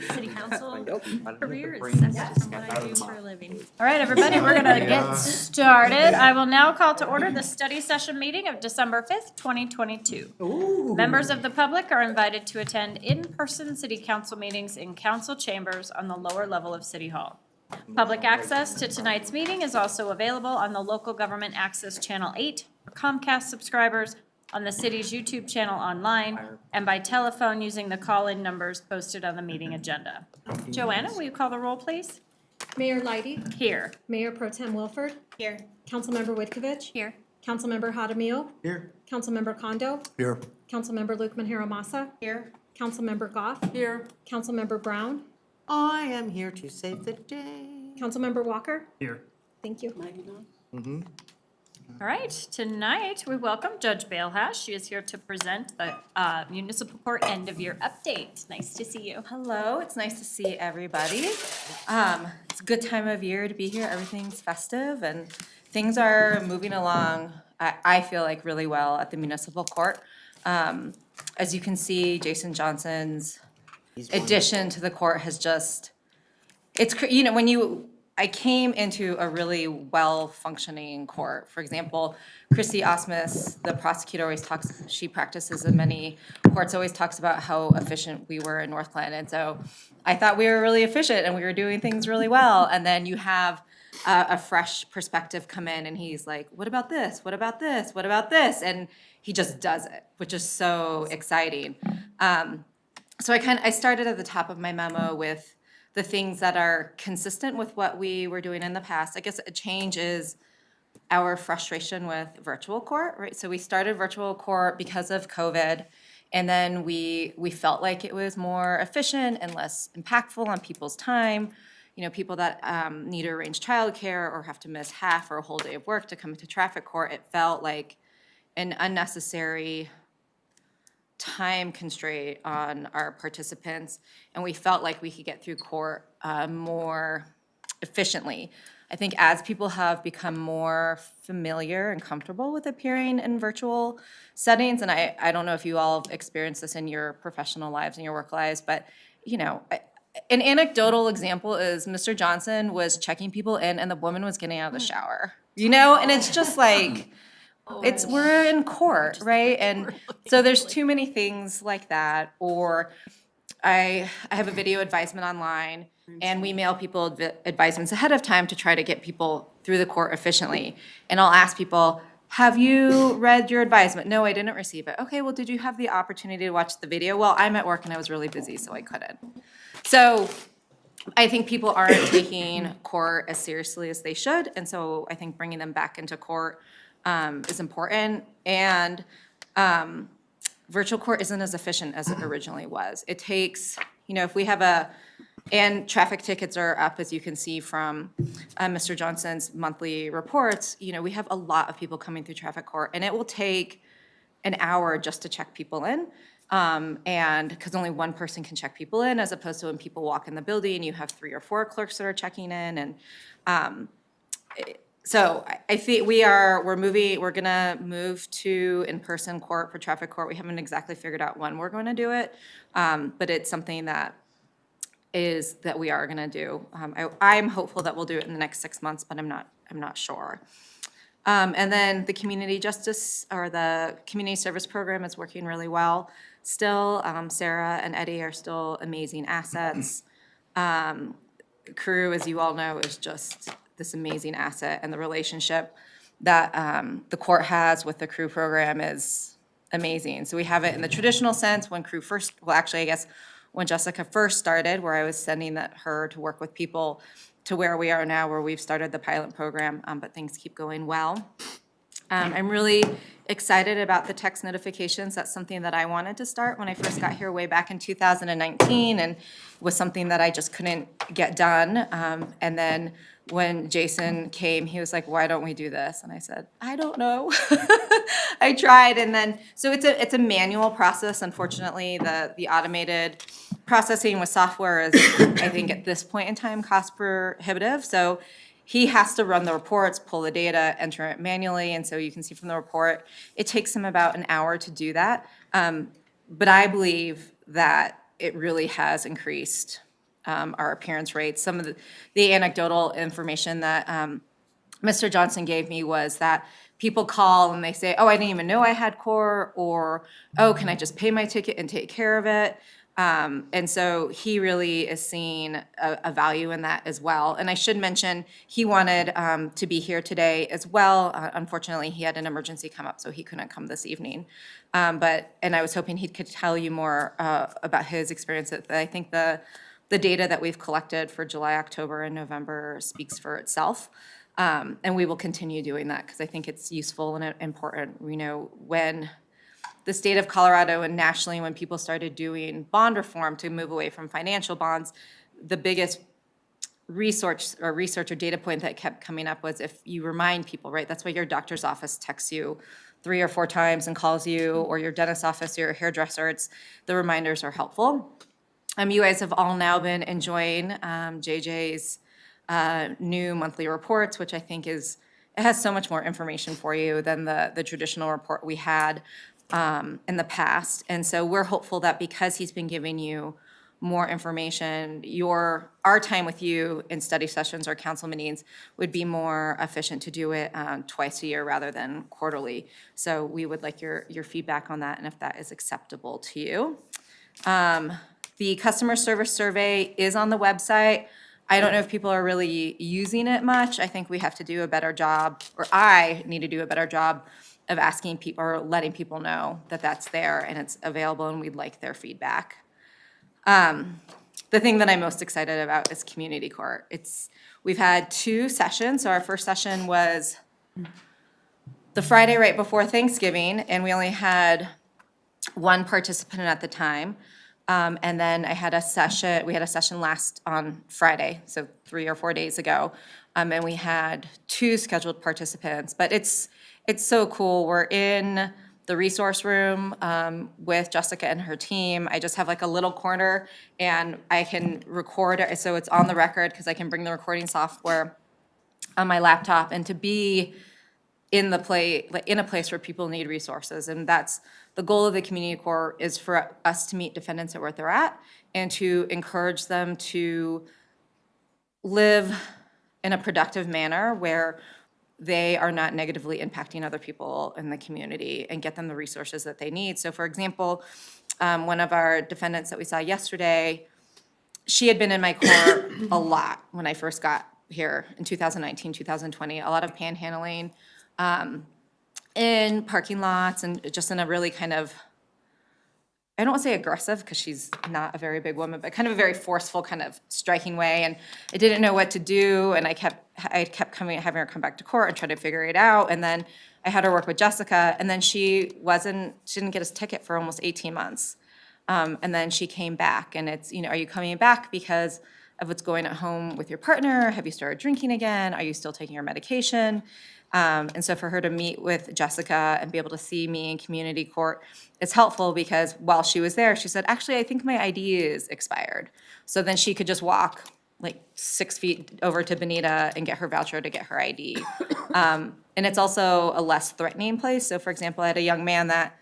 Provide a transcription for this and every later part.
City council career is Brain separate from what I do for a living. All right, everybody, we're gonna get started. I will now call to order the study session meeting of December 5th, 2022. Members of the public are invited to attend in-person city council meetings in council chambers on the lower level of City Hall. Public access to tonight's meeting is also available on the Local Government Access Channel 8 for Comcast subscribers, on the city's YouTube channel online, and by telephone using the call-in numbers posted on the meeting agenda. Joanna, will you call the roll, please? Mayor Leidy, Here. Mayor Pro Tem Wilford, Here. Councilmember Whitkovich, Here. Councilmember Hadamio, Here. Councilmember Kondo, Here. Councilmember Luke Manhero-Massa, Here. Councilmember Goff, Here. Councilmember Brown, I am here to save the day. Councilmember Walker. Here. Thank you. All right, tonight we welcome Judge Bailhash. She is here to present the municipal court end-of-year update. Nice to see you. Hello, it's nice to see everybody. It's a good time of year to be here. Everything's festive and things are moving along, I feel like, really well at the municipal court. As you can see, Jason Johnson's addition to the court has just, I came into a really well-functioning court. For example, Christy Osmus, the prosecutor, always talks, she practices in many courts, always talks about how efficient we were in Northland. And so I thought we were really efficient and we were doing things really well. And then you have a fresh perspective come in and he's like, what about this? What about this? What about this? And he just does it, which is so exciting. So I started at the top of my memo with the things that are consistent with what we were doing in the past. I guess a change is our frustration with virtual court, right? So we started virtual court because of COVID, and then we felt like it was more efficient and less impactful on people's time. You know, people that need to arrange childcare or have to miss half or a whole day of work to come into traffic court, it felt like an unnecessary time constraint on our participants, and we felt like we could get through court more efficiently. I think as people have become more familiar and comfortable with appearing in virtual settings, and I don't know if you all have experienced this in your professional lives and your work lives, but an anecdotal example is Mr. Johnson was checking people in and the woman was getting out of the shower, and it's just like, we're in court, right? And so there's too many things like that. Or I have a video advisement online and we mail people advisements ahead of time to try to get people through the court efficiently. And I'll ask people, have you read your advisement? No, I didn't receive it. Okay, well, did you have the opportunity to watch the video? Well, I'm at work and I was really busy, so I couldn't. So I think people aren't taking court as seriously as they should. And so I think bringing them back into court is important, and virtual court isn't as efficient as it originally was. It takes, if we have and traffic tickets are up, as you can see from Mr. Johnson's monthly reports, we have a lot of people coming through traffic court, and it will take an hour just to check people in, and because only one person can check people in, as opposed to when people walk in the building, you have 3 or 4 clerks that are checking in, and so I think we're gonna move to in-person court for traffic court. We haven't exactly figured out when we're going to do it, but it's something that we are gonna do. I'm hopeful that we'll do it in the next 6 months, but I'm not sure. And then the community justice or the community service program is working really well. Still, Sarah and Eddie are still amazing assets. Crew, as you all know, is just this amazing asset, and the relationship that the court has with the Crew program is amazing. So we have it in the traditional sense when Crew first, well, actually, I guess when Jessica first started, where I was sending her to work with people, to where we are now, where we've started the pilot program, but things keep going well. I'm really excited about the text notifications. That's something that I wanted to start when I first got here way back in 2019, and was something that I just couldn't get done. And then when Jason came, he was like, why don't we do this? And I said, I don't know. I tried, and then, so it's a manual process. Unfortunately, the automated processing with software is, I think at this point in time, cost prohibitive. So he has to run the reports, pull the data, enter it manually, and so you can see from the report, it takes him about an hour to do that. But I believe that it really has increased our appearance rates. Some of the anecdotal information that Mr. Johnson gave me was that people call and they say, oh, I didn't even know I had CORE, or, oh, can I just pay my ticket and take care of it? And so he really is seeing a value in that as well. And I should mention, he wanted to be here today as well. Unfortunately, he had an emergency come up, so he couldn't come this evening. And I was hoping he could tell you more about his experience. I think the data that we've collected for July, October, and November speaks for itself. And we will continue doing that because I think it's useful and important. We know when the state of Colorado and nationally, when people started doing bond reform to move away from financial bonds, the biggest research or data point that kept coming up was if you remind people, right? That's why your doctor's office texts you 3 or 4 times and calls you, or your dentist's office or your hairdresser. The reminders are helpful. You guys have all now been enjoying JJ's new monthly reports, which I think it has so much more information for you than the traditional report we had in the past. And so we're hopeful that because he's been giving you more information, our time with you in study sessions or council meetings would be more efficient to do it twice a year rather than quarterly. So we would like your feedback on that and if that is acceptable to you. The customer service survey is on the website. I don't know if people are really using it much. I think we have to do a better job, or I need to do a better job of asking people or letting people know that that's there and it's available and we'd like their feedback. The thing that I'm most excited about is community court. We've had 2 sessions. So our first session was the Friday right before Thanksgiving, and we only had 1 participant at the time. And then we had a session last on Friday, so 3 or 4 days ago. And we had 2 scheduled participants, but it's so cool. We're in the resource room with Jessica and her team. I just have like a little corner and I can record it, so it's on the record because I can bring the recording software on my laptop, and to be in a place where people need resources. And that's the goal of the community court, is for us to meet defendants at where they're at and to encourage them to live in a productive manner where they are not negatively impacting other people in the community, and get them the resources that they need. So for example, one of our defendants that we saw yesterday, she had been in my court a lot when I first got here in 2019, 2020, a lot of panhandling in parking lots and just in a really kind of, I don't want to say aggressive because she's not a very big woman, but kind of a very forceful, kind of striking way. And I didn't know what to do, and I kept having her come back to court and try to figure it out. And then I had her work with Jessica, and then she didn't get a ticket for almost 18 months. And then she came back, and it's, are you coming back because of what's going at home with your partner? Have you started drinking again? Are you still taking your medication? And so for her to meet with Jessica and be able to see me in community court, it's helpful because while she was there, she said, actually, I think my ID is expired. So then she could just walk like 6 feet over to Bonita and get her voucher to get her ID. And it's also a less threatening place. So for example, I had a young man that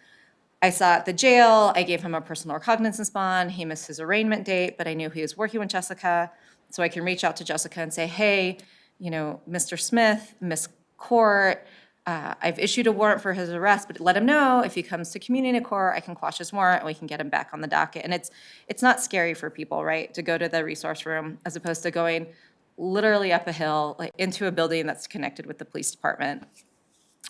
I saw at the jail. I gave him a personal recognizance bond. He missed his arraignment date, but I knew he was working with Jessica. So I can reach out to Jessica and say, hey, Mr. Smith, Miss Court, I've issued a warrant for his arrest, but let him know if he comes to community court, I can quash his warrant and we can get him back on the docket. And it's not scary for people, right, to go to the resource room as opposed to going literally up a hill, like into a building that's connected with the police department.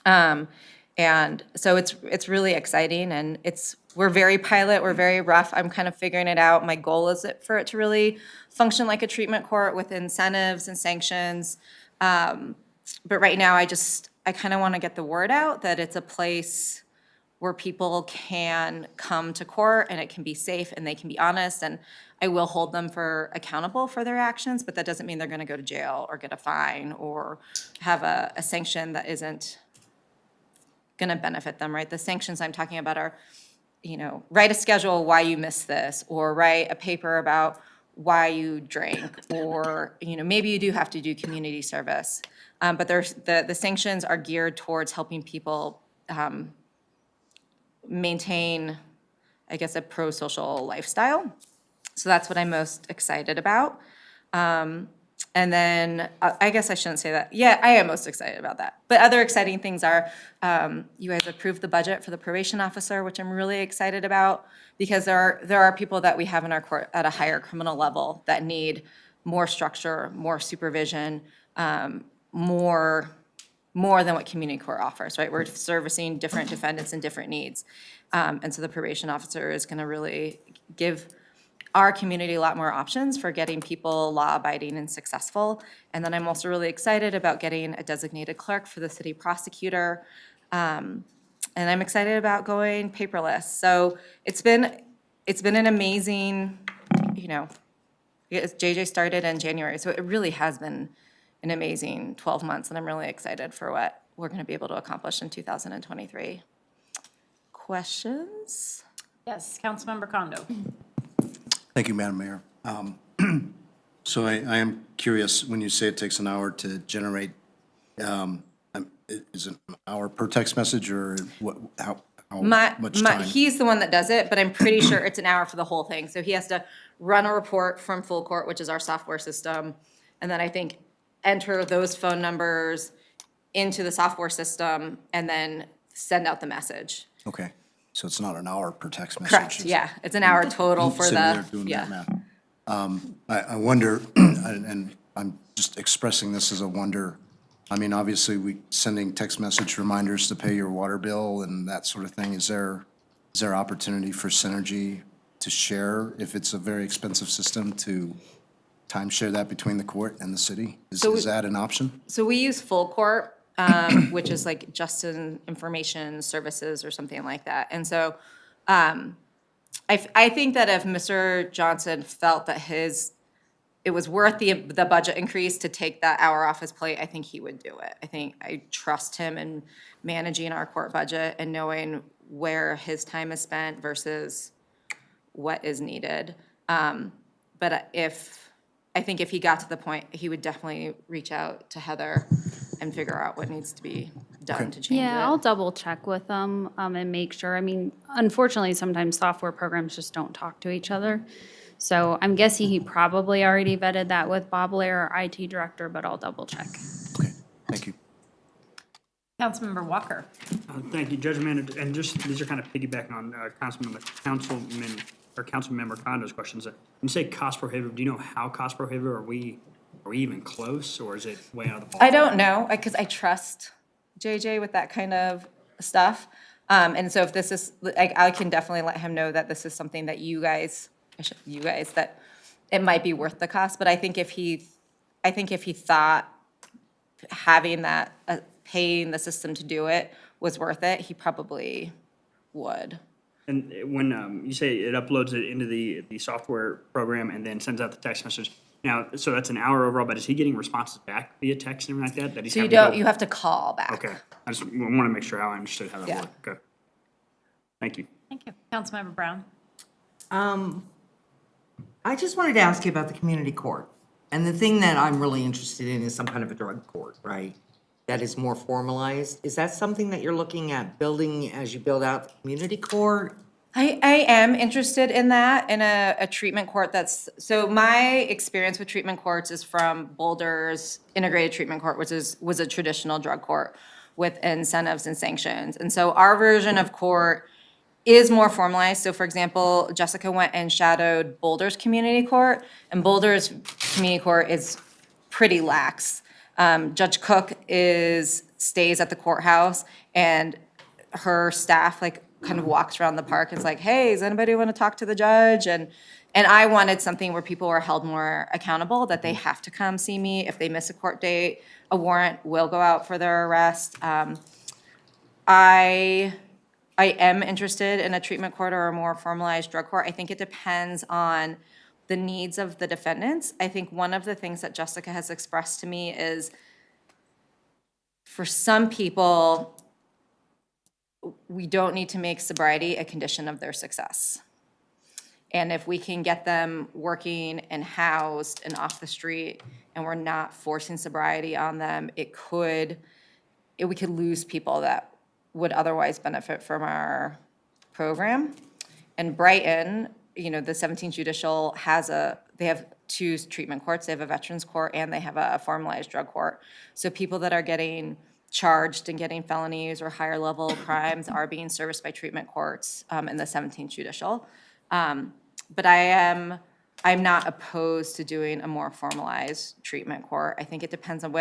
And so it's really exciting, and we're very pilot, we're very rough. I'm kind of figuring it out. My goal is for it to really function like a treatment court with incentives and sanctions. But right now, I kind of want to get the word out that it's a place where people can come to court and it can be safe and they can be honest, and I will hold them accountable for their actions, but that doesn't mean they're going to go to jail or get a fine or have a sanction that isn't going to benefit them, right? The sanctions I'm talking about are, write a schedule why you missed this, or write a paper about why you drank, or, maybe you do have to do community service. But the sanctions are geared towards helping people maintain, I guess, a pro-social lifestyle. So that's what I'm most excited about. And then, I guess I shouldn't say that. Yeah, I am most excited about that. But other exciting things are, you guys approved the budget for the probation officer, which I'm really excited about, because there are people that we have in our court at a higher criminal level that need more structure, more supervision, more than what community court offers, right? We're servicing different defendants and different needs. And so the probation officer is gonna really give our community a lot more options for getting people law-abiding and successful. And then I'm also really excited about getting a designated clerk for the city prosecutor. And I'm excited about going paperless. So it's been an amazing, JJ started in January, so it really has been an amazing 12 months, and I'm really excited for what we're gonna be able to accomplish in 2023. Questions? Yes, Councilmember Condo. Thank you, Madam Mayor. So I am curious, when you say it takes an hour to generate, is it an hour per text message, or what, how much time? He's the one that does it, but I'm pretty sure it's an hour for the whole thing. So he has to run a report from Full Court, which is our software system, and then I think enter those phone numbers into the software system, and then send out the message. Okay, so it's not an hour per text message? Correct, yeah. It's an hour total for Sitting there the, doing that yeah. math. I wonder, and I'm just expressing this as a wonder, I mean, obviously, we sending text message reminders to pay your water bill and that sort of thing. Is there opportunity for synergy to share, if it's a very expensive system, to timeshare that between the court and the city? Is that an option? So we use Full Court, which is like Justin Information Services or something like that. And so I think that if Mr. Johnson felt that it was worth the budget increase to take that hour off his plate, I think he would do it. I trust him in managing our court budget and knowing where his time is spent versus what is needed. But I think if he got to the point, he would definitely reach out to Heather and figure out what needs to be done to change it. Yeah, I'll double check with them and make sure. I mean, unfortunately, sometimes software programs just don't talk to each other. So I'm guessing he probably already vetted that with Bob Lair, our IT director, but I'll double check. Okay, thank you. Councilmember Walker. Thank you, Judge Amanda, and just, these are kind of piggybacking on Councilmember Condo's questions. When you say cost prohibitive, do you know how cost prohibitive? Are we even close, or is it way out of the ballpark? I don't know, because I trust JJ with that kind of stuff. And so if this is, I can definitely let him know that this is something that that it might be worth the cost. But I think if he thought having that, paying the system to do it was worth it, he probably would. And when you say it uploads it into the software program and then sends out the text message, now, so that's an hour overall, but is he getting responses back via text and everything like that? So you have to call back. Okay, I just want to make sure how I understood how that Yeah. worked. Okay. Thank you. Thank you. Councilmember Brown. I just wanted to ask you about the community court. And the thing that I'm really interested in is some kind of a drug court, right? That is more formalized. Is that something that you're looking at building as you build out the community court? I am interested in that, in a treatment court so my experience with treatment courts is from Boulder's Integrated Treatment Court, which was a traditional drug court with incentives and sanctions. And so our version of court is more formalized. So for example, Jessica went and shadowed Boulder's community court, and Boulder's community court is pretty lax. Judge Cook stays at the courthouse, and her staff kind of walks around the park and is like, hey, does anybody want to talk to the judge? And I wanted something where people were held more accountable, that they have to come see me. If they miss a court date, a warrant will go out for their arrest. I am interested in a treatment court or a more formalized drug court. I think it depends on the needs of the defendants. I think one of the things that Jessica has expressed to me is, for some people, we don't need to make sobriety a condition of their success. And if we can get them working and housed and off the street, and we're not forcing sobriety on them, we could lose people that would otherwise benefit from our program. And Brighton, the 17th Judicial they have two treatment courts. They have a veterans court and they have a formalized drug court. So people that are getting charged and getting felonies or higher level crimes are being serviced by treatment courts in the 17th Judicial. But I'm not opposed to doing a more formalized treatment court. I think it depends on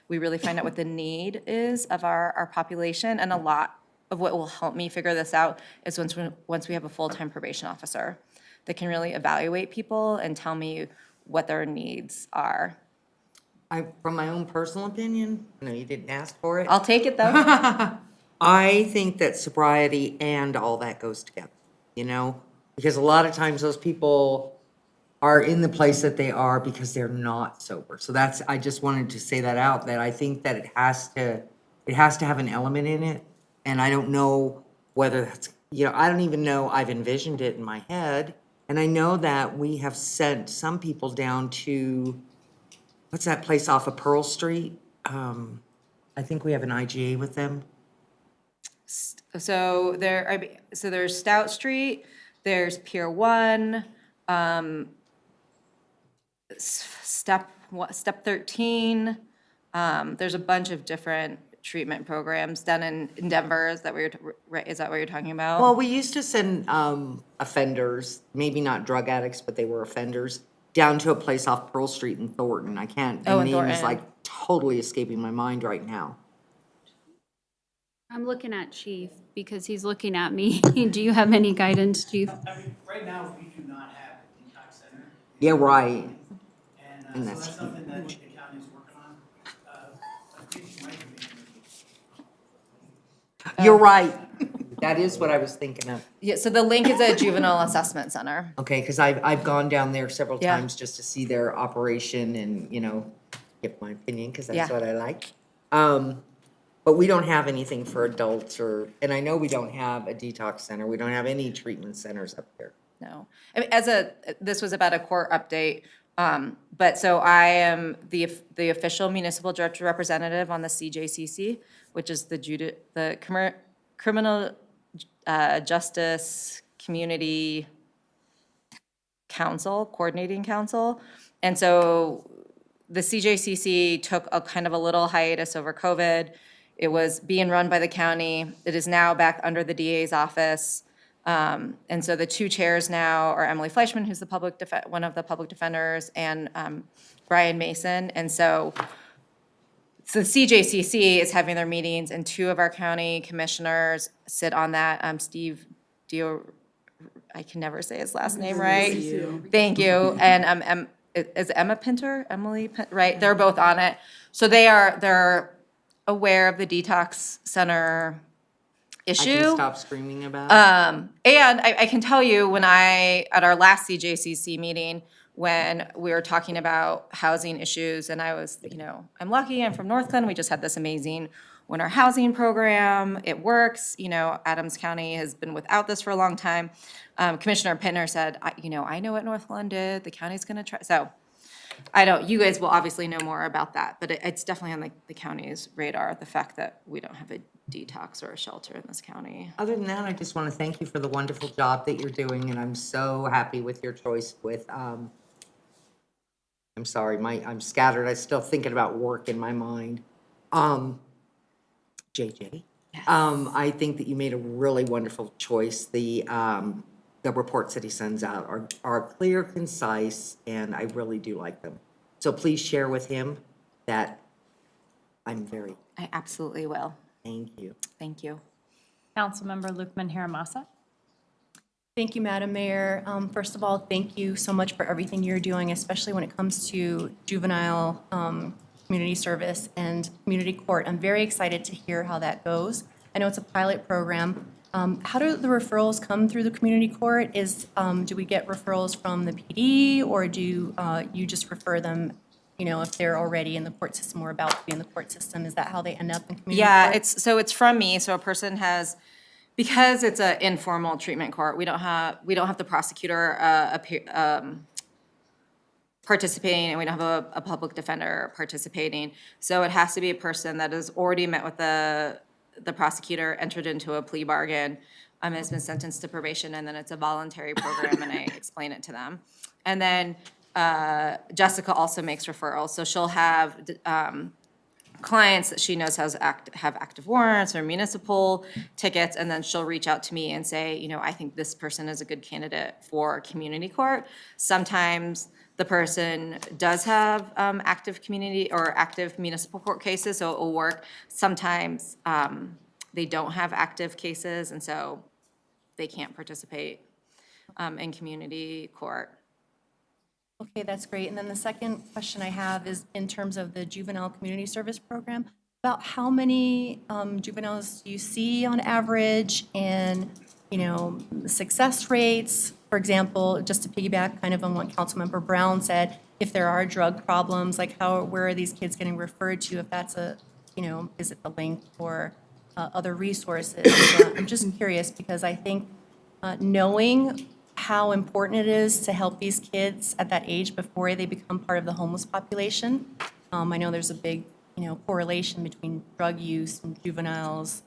we really find out what the need is of our population. And a lot of what will help me figure this out is once we have a full-time probation officer that can really evaluate people and tell me what their needs are. From my own personal opinion, no, you didn't ask for it. I'll take it though. I think that sobriety and all that goes together, because a lot of times those people are in the place that they are because they're not sober. So I just wanted to say that out, that I think that it has to have an element in it. And I don't know whether that's, I don't even know, I've envisioned it in my head. And I know that we have sent some people down to, what's that place off of Pearl Street? I think we have an IGA with them. So there's Stout Street, there's Pier 1, Step 13. There's a bunch of different treatment programs done in Denver. Is that what you're talking about? Well, we used to send offenders, maybe not drug addicts, but they were offenders, down to a place off Pearl Street in Thornton. I can't, the Oh, in name is Thornton. like totally escaping my mind right now. I'm looking at Chief because he's looking at me. Do you have any guidance, Chief? I mean, right now, we do not have a detox center, Yeah, right. and so that's that's something that the county is working on. I think you might be. You're right. That is what I was thinking of. Yeah, so the link is a juvenile assessment center. Okay, because I've gone down there several Yeah. times just to see their operation and, give my opinion, because that's Yeah. what I like. But we don't have anything for adults and I know we don't have a detox center. We don't have any treatment centers up there. No. I mean, this was about a court update, but so I am the official municipal director representative on the CJCC, which is the Criminal Justice Community Council, Coordinating Council. And so the CJCC took a kind of a little hiatus over COVID. It was being run by the county. It is now back under the DA's office. And so the two chairs now are Emily Fleischman, who's one of the public defenders, and Brian Mason. And so the CJCC is having their meetings, and two of our county commissioners sit on that. Steve Dio, I can never say his last name right. Thank you. And is Emma Pinter? Emily, right? They're both on it. So they're aware of the detox center issue. I can stop screaming about it. And I can tell you at our last CJCC meeting, when we were talking about housing issues, and I was, I'm lucky, I'm from North Glen, we just had this amazing winter housing program, it works, Adams County has been without this for a long time. Commissioner Pittner said, I know what North Glen did, the county's gonna try, so. You guys will obviously know more about that, but it's definitely on the county's radar, the fact that we don't have a detox or a shelter in this county. Other than that, I just want to thank you for the wonderful job that you're doing, and I'm so happy with your choice with, I'm sorry, I'm scattered. I'm still thinking about work in my mind. JJ. I think that you made a really wonderful choice. The reports that he sends out are clear, concise, and I really do like them. So please share with him that I absolutely will. thank you. Thank you. Councilmember Lukman Haramasa. Thank you, Madam Mayor. First of all, thank you so much for everything you're doing, especially when it comes to juvenile community service and community court. I'm very excited to hear how that goes. I know it's a pilot program. How do the referrals come through the community court? Do we get referrals from the PD, or do you just refer them, if they're already in the court system or about to be in the court system? Is that how they end up in community Yeah, court? it's from me, so a person because it's an informal treatment court, we don't have the prosecutor participating, and we don't have a public defender participating. So it has to be a person that has already met with the prosecutor, entered into a plea bargain, has been sentenced to probation, and then it's a voluntary program, and I explain it to them. And then Jessica also makes referrals, so she'll have clients that she knows have active warrants or municipal tickets, and then she'll reach out to me and say, you know, I think this person is a good candidate for community court. Sometimes the person does have active community or active municipal court cases, so it will work. Sometimes they don't have active cases, and so they can't participate in community court. Okay, that's great. And then the second question I have is in terms of the juvenile community service program, about how many juveniles do you see on average, and, you know, success rates? For example, just to piggyback kind of on what Councilmember Brown said, if there are drug problems, like where are these kids getting referred to? If that's you know, is it the link or other resources? I'm just curious because I think knowing how important it is to help these kids at that age before they become part of the homeless population. I know there's a big, you know, correlation between drug use and juveniles,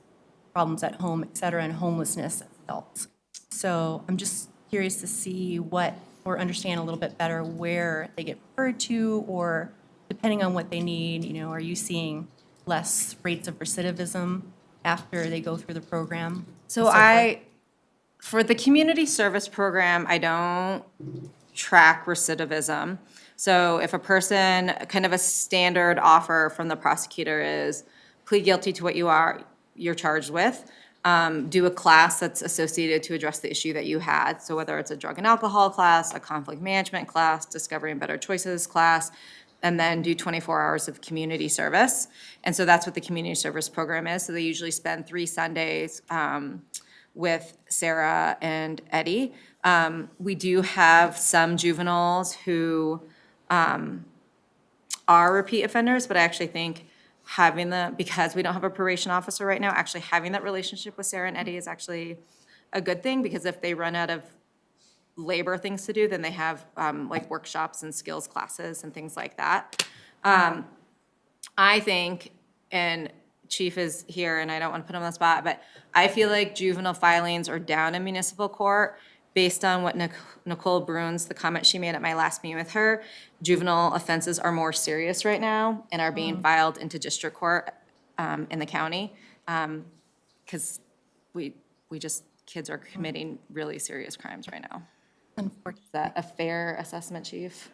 problems at home, et cetera, and homelessness as adults. So I'm just curious to see or understand a little bit better where they get referred to, or depending on what they need, you know, are you seeing less rates of recidivism after they go through the program? So for the community service program, I don't track recidivism. So if a person, kind of a standard offer from the prosecutor is plead guilty to what you're charged with, do a class that's associated to address the issue that you had. So whether it's a drug and alcohol class, a conflict management class, discovery and better choices class, and then do 24 hours of community service. And so that's what the community service program is. So they usually spend 3 Sundays with Sarah and Eddie. We do have some juveniles who are repeat offenders, but I actually think because we don't have a probation officer right now, actually having that relationship with Sarah and Eddie is actually a good thing, because if they run out of labor things to do, then they have like workshops and skills classes and things like that. I think, and Chief is here, and I don't want to put him on the spot, but I feel like juvenile filings are down in municipal court based on what Nicole Bruns, the comment she made at my last meeting with her. Juvenile offenses are more serious right now and are being filed into district court in the county, because kids are committing really serious crimes right now. Unfortunately. Is that a fair assessment, Chief?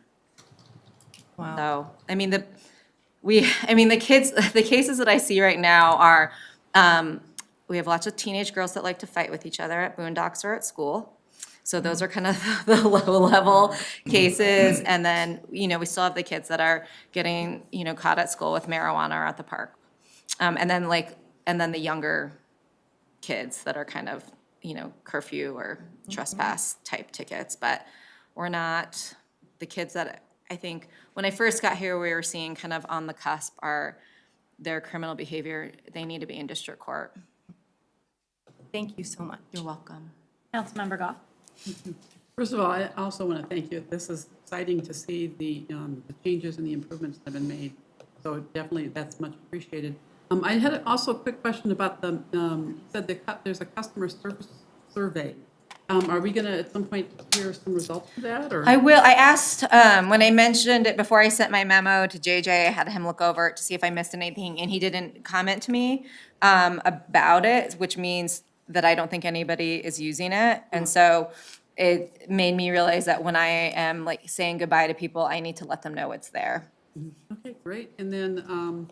Wow. So, I mean, the cases that I see right now are, we have lots of teenage girls that like to fight with each other at Boondocks or at school. So those are kind of the low-level cases. And then, you know, we still have the kids that are getting, you know, caught at school with marijuana or at the park. And then the younger kids that are kind of, you know, curfew or trespass type tickets. But we're not, the kids that I think, when I first got here, we were seeing kind of on the cusp are their criminal behavior. They need to be in district court. Thank you so much. You're welcome. Councilmember Goff. First of all, I also want to thank you. This is exciting to see the changes and the improvements that have been made. So definitely, that's much appreciated. I had also a quick question about there's a customer service survey. Are we going to at some point hear some results of that, or? I will. I asked, when I mentioned it before I sent my memo to JJ, I had him look over it to see if I missed anything, and he didn't comment to me about it, which means that I don't think anybody is using it. And so it made me realize that when I am like saying goodbye to people, I need to let them know it's there. Okay, great. And then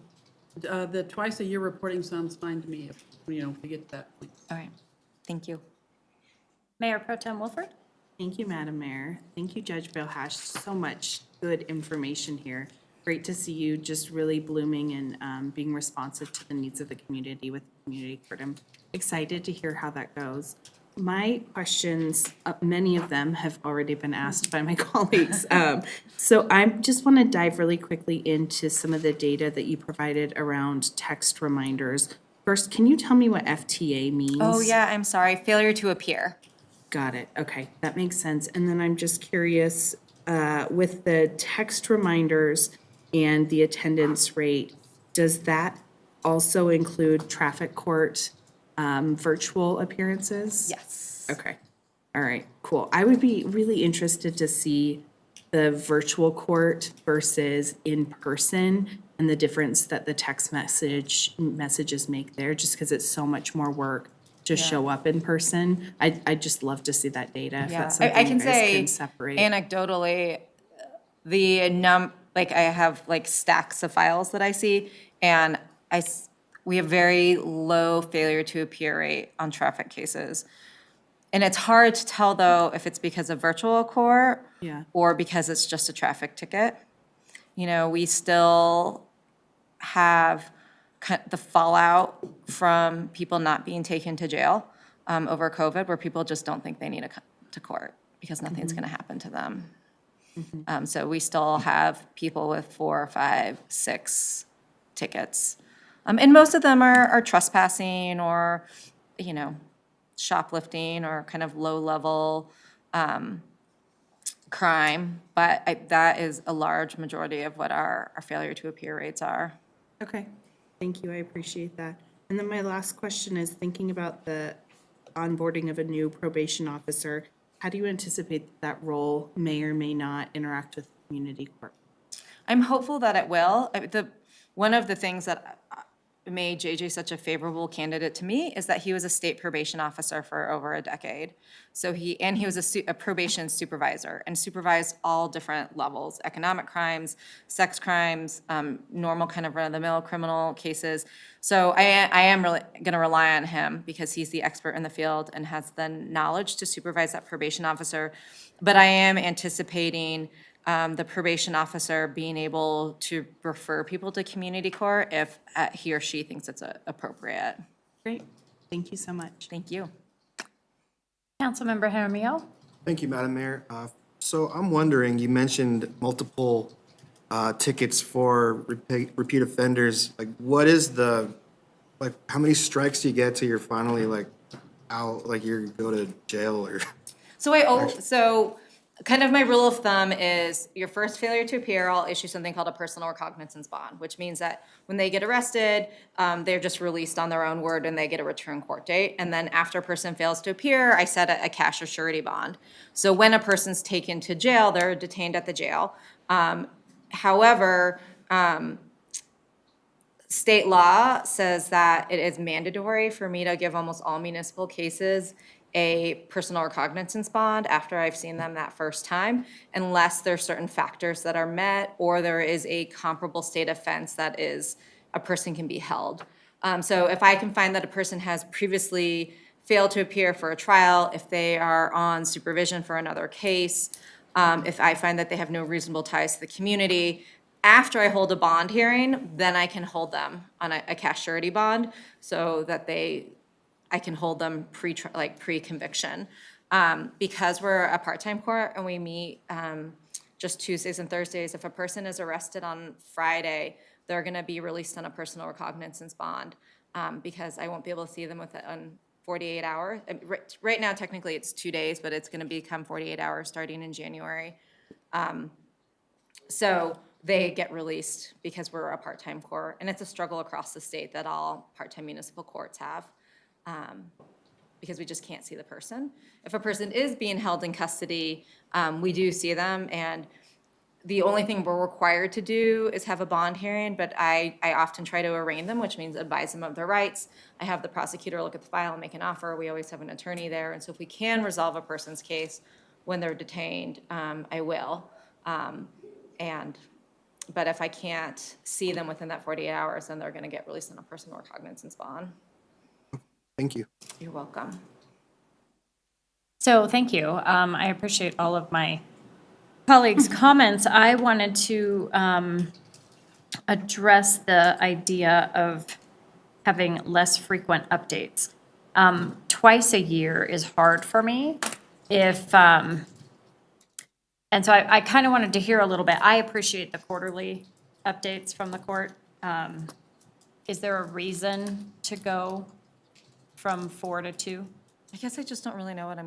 the twice-a-year reporting sounds fine to me, if we get to that point. All right. Thank you. Mayor Pro Tem Wolford. Thank you, Madam Mayor. Thank you, Judge Bilhash. So much good information here. Great to see you just really blooming and being responsive to the needs of the community with the community court. I'm excited to hear how that goes. My questions, many of them have already been asked by my colleagues. So I just want to dive really quickly into some of the data that you provided around text reminders. First, can you tell me what FTA means? Oh, yeah, I'm sorry. Failure to appear. Got it. Okay, that makes sense. And then I'm just curious, with the text reminders and the attendance rate, does that also include traffic court virtual appearances? Yes. Okay. All right, cool. I would be really interested to see the virtual court versus in person and the difference that the text messages make there, just because it's so much more work to show up in person. I'd just love to see that data. If Yeah, that's something I can you guys say can separate. anecdotally, like I have like stacks of files that I see, and we have very low failure to appear rate on traffic cases. And it's hard to tell though if it's because of virtual court Yeah. or because it's just a traffic ticket. You know, we still have the fallout from people not being taken to jail over COVID, where people just don't think they need to come to court because nothing's going to happen to them. So we still have people with 4, 5, 6 tickets. And most of them are trespassing or, you know, shoplifting or kind of low-level crime. But that is a large majority of what our failure to appear rates are. Okay, thank you, I appreciate that. And then my last question is thinking about the onboarding of a new probation officer. How do you anticipate that role may or may not interact with community court? I'm hopeful that it will. One of the things that made JJ such a favorable candidate to me is that he was a state probation officer for over a decade. So he was a probation supervisor and supervised all different levels: economic crimes, sex crimes, normal kind of run-of-the-mill criminal cases. So I am really going to rely on him because he's the expert in the field and has the knowledge to supervise that probation officer. But I am anticipating the probation officer being able to refer people to community court if he or she thinks it's appropriate. Great, thank you so much. Thank you. Councilmember Jaramillo? Thank you, Madam Mayor. So I'm wondering, you mentioned multiple tickets for repeat offenders. Like, what is how many strikes do you get till you're finally like out, like you go to jail or? So kind of my rule of thumb is your first failure to appear, I'll issue something called a personal recognizance bond, which means that when they get arrested, they're just released on their own word and they get a return court date. And then after a person fails to appear, I set a cash or surety bond. So when a person's taken to jail, they're detained at the jail. However, state law says that it is mandatory for me to give almost all municipal cases a personal recognizance bond after I've seen them that first time, unless there's certain factors that are met or there is a comparable state offense that is, a person can be held. So if I can find that a person has previously failed to appear for a trial, if they are on supervision for another case, if I find that they have no reasonable ties to the community, after I hold a bond hearing, then I can hold them on a cash surety bond so that I can hold them pre-conviction. Because we're a part-time court and we meet just Tuesdays and Thursdays, if a person is arrested on Friday, they're gonna be released on a personal recognizance bond because I won't be able to see them within 48 hours. Right now, technically, it's 2 days, but it's gonna become 48 hours starting in January. So they get released because we're a part-time court. And it's a struggle across the state that all part-time municipal courts have. Because we just can't see the person. If a person is being held in custody, we do see them, and the only thing we're required to do is have a bond hearing, but I often try to arraign them, which means advise them of their rights. I have the prosecutor look at the file and make an offer. We always have an attorney there, and so if we can resolve a person's case when they're detained, I will. But if I can't see them within that 48 hours, then they're gonna get released on a personal recognizance bond. Thank you. You're welcome. So thank you. I appreciate all of my colleagues' comments. I wanted to address the idea of having less frequent updates. Twice a year is hard for me. And so I kind of wanted to hear a little bit. I appreciate the quarterly updates from the court. Is there a reason to go from 4 to 2? I guess I just don't really know what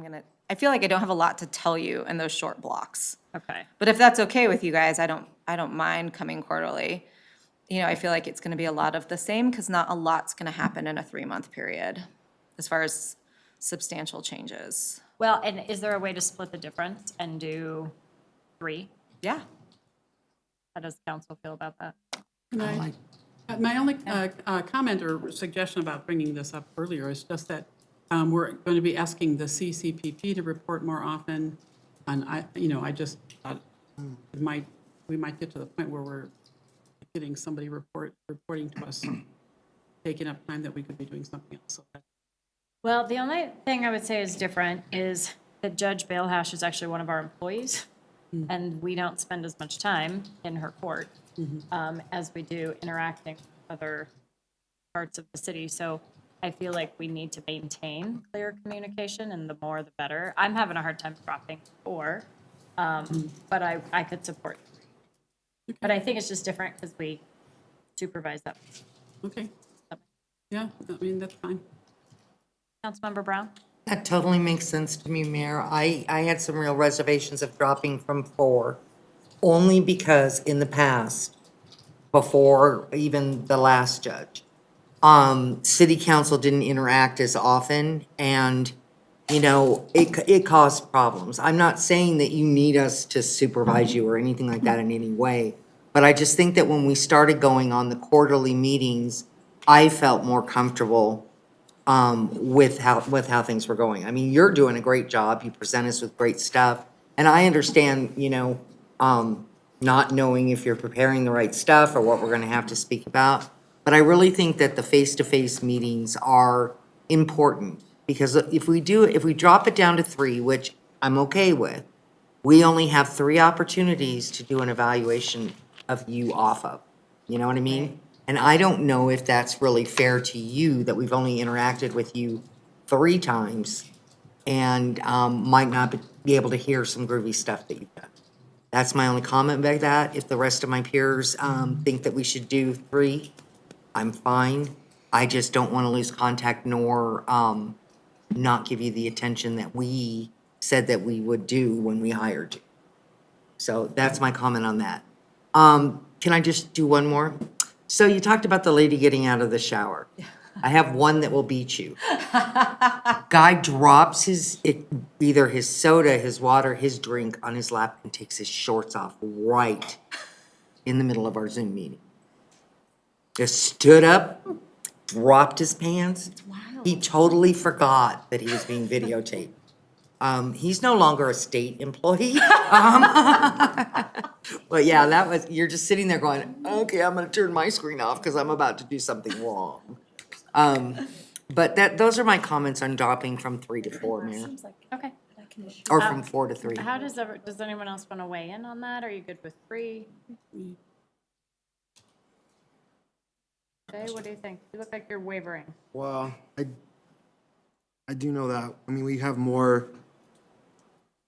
I feel like I don't have a lot to tell you in those short blocks. Okay. But if that's okay with you guys, I don't mind coming quarterly. You know, I feel like it's gonna be a lot of the same because not a lot's gonna happen in a 3-month period. as far as substantial changes. Well, and is there a way to split the difference and do 3? Yeah. How does council feel about that? Can I- My only comment or suggestion about bringing this up earlier is just that we're going to be asking the CCPP to report more often. And I just thought we might get to the point where we're getting somebody reporting to us, taking up time that we could be doing something else. So Well, the only thing I would say is different is that Judge Balehash is actually one of our employees, and we don't spend as much time in her court as we do interacting with other parts of the city. So I feel like we need to maintain clear communication, and the more the better. I'm having a hard time dropping 4, but I could support 3. But I think it's just different because we supervise that. Okay. Yeah, I mean, that's fine. Councilmember Brown? That totally makes sense to me, Mayor. I had some real reservations of dropping from 4, only because in the past, before even the last judge, city council didn't interact as often, and, it caused problems. I'm not saying that you need us to supervise you or anything like that in any way, but I just think that when we started going on the quarterly meetings, I felt more comfortable with how things were going. I mean, you're doing a great job. You present us with great stuff. And I understand, not knowing if you're preparing the right stuff or what we're gonna have to speak about. But I really think that the face-to-face meetings are important. Because if we drop it down to 3, which I'm okay with, we only have 3 opportunities to do an evaluation of you off of. You know what I mean? And I don't know if that's really fair to you, that we've only interacted with you 3 times and might not be able to hear some groovy stuff that you've done. That's my only comment about that. If the rest of my peers think that we should do 3, I'm fine. I just don't want to lose contact nor not give you the attention that we said that we would do when we hired you. So that's my comment on that. Can I just do one more? So you talked about the lady getting out of the shower. I have one that will beat you. Guy drops either his soda, his water, his drink on his lap and takes his shorts off right in the middle of our Zoom meeting. Just stood up, dropped his pants. He totally forgot that he was being videotaped. He's no longer a state employee. But yeah, you're just sitting there going, okay, I'm gonna turn my screen off because I'm about to do something wrong. But those are my comments on dropping from 3 to 4, Mayor, Okay. or from 4 to 3. How does anyone else want to weigh in on that? Are you good with 3? Jay, what do you think? You look like you're wavering. Well, I do know that, we have more,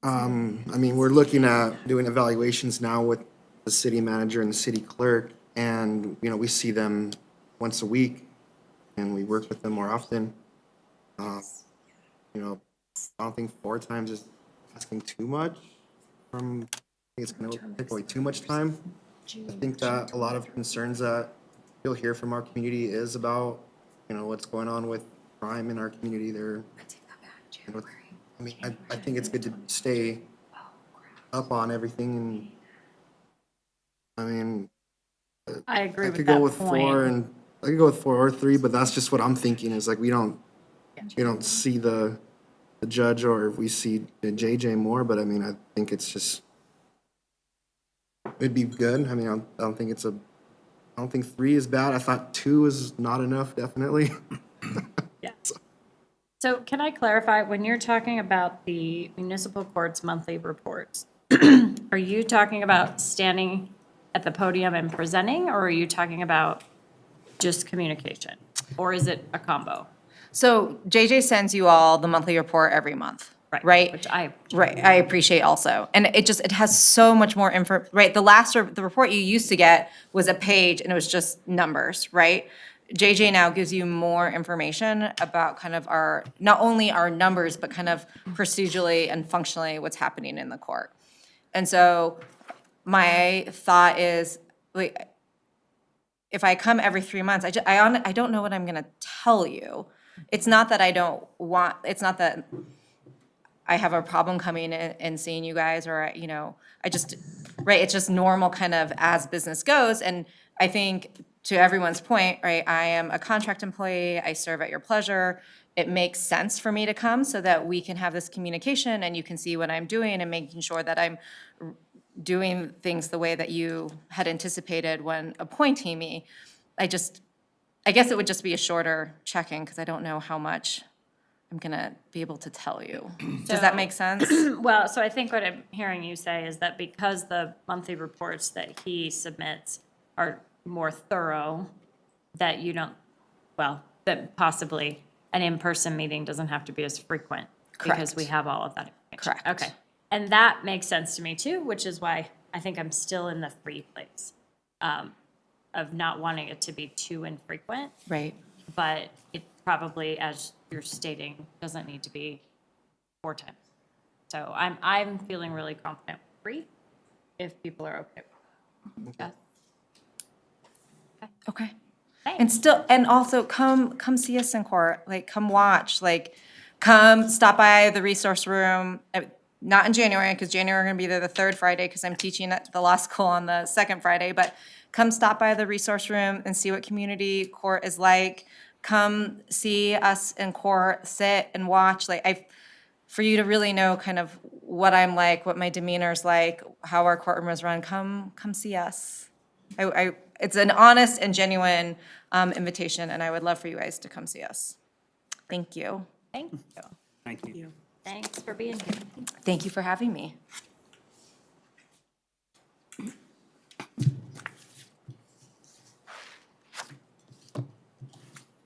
we're looking at doing evaluations now with the city manager and the city clerk, and, we see them once a week, and we work with them more often. I don't think 4 times is asking too much I think it's gonna take away too much time. I think that a lot of concerns that you'll hear from our community is about, what's going on with crime in our community there. I think it's good to stay up on everything, and, I agree I with could that go with 4 point. and, I could go with 4 or 3, but that's just what I'm thinking, is like, we don't see the judge, or we see the JJ more, but I think it's just, it'd be good. I don't think 3 is bad. I thought 2 is not enough, definitely. Yeah. So can I clarify, when you're talking about the municipal court's monthly reports, are you talking about standing at the podium and presenting, or are you talking about just communication? Or is it a combo? So JJ sends you all the monthly report every month, right? Which I appreciate also. And it has so much more info, right? The report you used to get was a page and it was just numbers, right? JJ now gives you more information about kind of not only our numbers, but kind of procedurally and functionally what's happening in the court. And so my thought is, like, if I come every 3 months, I don't know what I'm gonna tell you. it's not that I don't want, it's not that I have a problem coming in and seeing you guys, or, you know, I just, right, it's just normal kind of as business goes. And I think to everyone's point, right, I am a contract employee, I serve at your pleasure. It makes sense for me to come so that we can have this communication and you can see what I'm doing and making sure that I'm doing things the way that you had anticipated when appointing me. I guess it would just be a shorter check-in because I don't know how much I'm gonna be able to tell you. Does that make sense? Well, so I think what I'm hearing you say is that because the monthly reports that he submits are more thorough, that you don't, well, that possibly an in-person meeting doesn't have to be as frequent. Because we Correct. have all of that information. Correct. Okay. And that makes sense to me too, which is why I think I'm still in the 3 place. Of not wanting it to be too infrequent, Right. but it probably, as you're stating, doesn't need to be 4 times. So I'm feeling really confident with 3, if people are okay with that. Okay. Thanks. And still, and also come see us in court, like, come watch, like, come stop by the resource room, not in January, because January, we're gonna be there the 3rd Friday, because I'm teaching at the law school on the 2nd Friday, but come stop by the resource room and see what community court is like. Come see us in court, sit and watch, like, for you to really know kind of what I'm like, what my demeanor's like, how our courtroom is run, come see us. It's an honest and genuine invitation, and I would love for you guys to come see us. Thank you. Thank you. Thank you. Thanks for being here. Thank you for having me.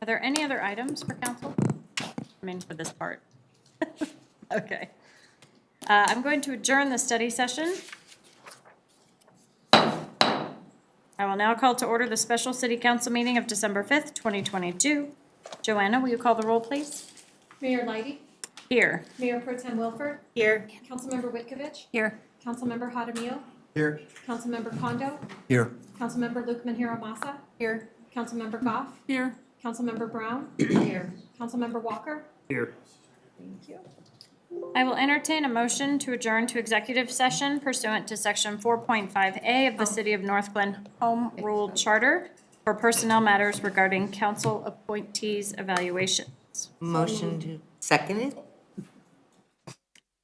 Are there any other items for council? I mean, for this part. Okay. I'm going to adjourn the study session. I will now call to order the special city council meeting of December 5th, 2022. Joanna, will you call the roll, please? Mayor Lighty, Here. Mayor Pro Tem Wilford. Here. Councilmember Whitkovich. Here. Councilmember Hadamio. Here. Councilmember Kondo. Here. Councilmember Luke Manhero Massa. Here. Councilmember Goff. Here. Councilmember Brown. Here. Councilmember Walker. Here. Thank you. I will entertain a motion to adjourn to executive session pursuant to section 4.5A of the City of North Glen Home Rule Charter for personnel matters regarding council appointees evaluations. Motion to, second it?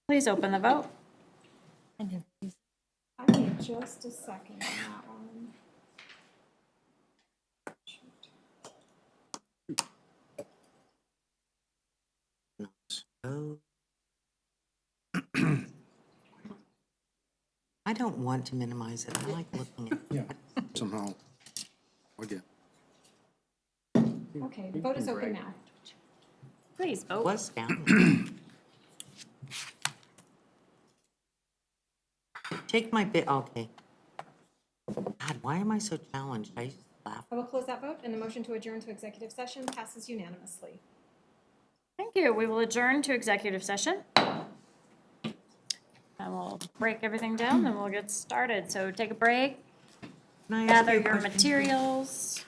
Please open the vote. I need just a second on that one. Oh. I don't want to minimize it. I like looking at it. Somehow, we get. Okay, the vote is open now. Please It vote. was down. Take my bit, okay. God, why am I so challenged? I just laugh. I will close that vote, and the motion to adjourn to executive session passes unanimously. Thank you. We will adjourn to executive session. I will break everything down, then we'll get started. So take a break, Can I ask gather you a your question? materials.